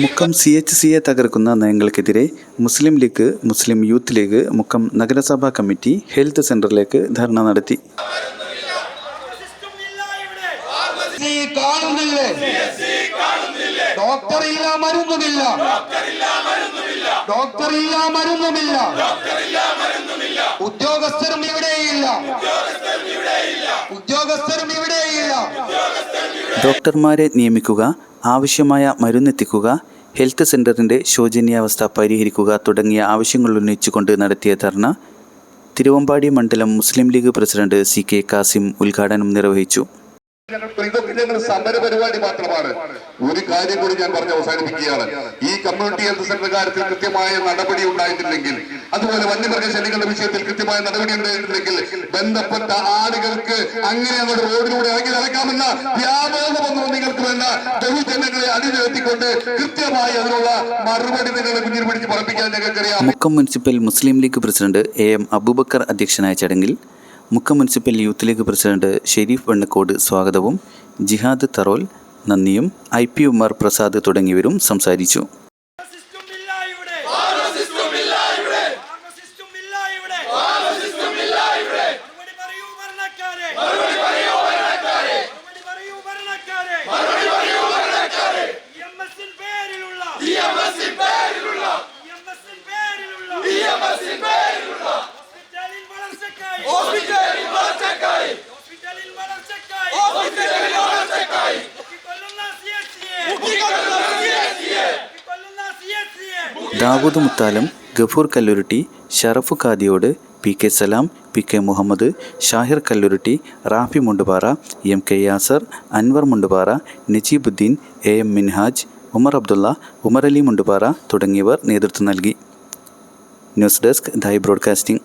മുക്കം CHCയെ തകർക്കുന്ന നയങ്ങൾക്കെതിരെ മുസ്ലിം ലീഗ്, മുസ്ലിം youth league Mukkam നഗരസഭാ committee health സെന്ററിലേക്ക് ധർണ നടത്തി. ഡോക്ടർമാരെ നിയമിക്കുക, ആവശ്യമായ മരുന്നെത്തിക്കുക, ഹെൽത്ത് സെൻ്ററിൻ്റെ ശോചനീയാവസ്ഥ പരിഹരിക്കുക തുടങ്ങിയ ആവശ്യങ്ങൾ ഉന്നയിച്ചുകൊണ്ട് നടത്തിയ ധർണ തിരുവമ്പാടി മണ്ഡലം മുസ്ലിം ലീഗ് പ്രസിഡന്റ് CK കാസിം ഉദ്ഘാടനം നിർവഹിച്ചു. ഇതൊക്കെ ഞങ്ങൾ സമര പരിപാടി മാത്രമാണ്. ഒരു കാര്യം കൂടി ഞാൻ പറഞ്ഞ് അവസാനിപ്പിക്കുകയാണ്. ഈ കമ്മ്യൂണിറ്റി ഹെൽത്ത് സെന്റർ കാര്യത്തിൽ കൃത്യമായ നടപടി ഉണ്ടായിട്ടില്ലെങ്കിൽ, അതുപോലെ വന്യമൃഗശല്യങ്ങളുടെ വിഷയത്തിൽ കൃത്യമായ നടപടി ഉണ്ടായിട്ടില്ലെങ്കിൽ ബന്ധപ്പെട്ട ആളുകൾക്ക് അങ്ങനെ അങ്ങോട്ട് റോഡിലൂടെ ഇറങ്ങി നടക്കാമെന്ന വ്യാപകമൊന്നും നിങ്ങൾക്ക് വേണ്ട. ബഹുജനങ്ങളെ അണിനിരത്തിക്കൊണ്ട് കൃത്യമായി അതിനുള്ള മറുപടി നിങ്ങളെ മുന്നിൽ പിടിച്ച് പറപ്പിക്കാൻ ഞങ്ങൾക്കറിയാം. Mukkam municipal Muslim League president AM Abubakar അധ്യക്ഷനായ ചടങ്ങിൽ Mukkam municipal youth league president Sharif Vennakkode സ്വാഗതവും, ജിഹാദ് തറോൽ നന്ദിയും, IP ഉമർ പ്രസാദ് തുടങ്ങിയവരും സംസാരിച്ചു. Dawood Muthalam, Gafoor കല്ലുരുട്ടി, Sharaf കാദിയോട്, PK Salam, PK Muhammad, Shahir കല്ലുരുട്ടി, Rafi Mundupara, MK Yasar, Anwar Mundupara, Najeebuddin, AM Minhaj, Umar Abdulla, Umar Ali Mundupara തുടങ്ങിയവർ നേതൃത്വം നൽകി. ന്യൂസ് ഡെസ്ക്, ധായ് ബ്രോഡ്കാസ്റ്റിംഗ്.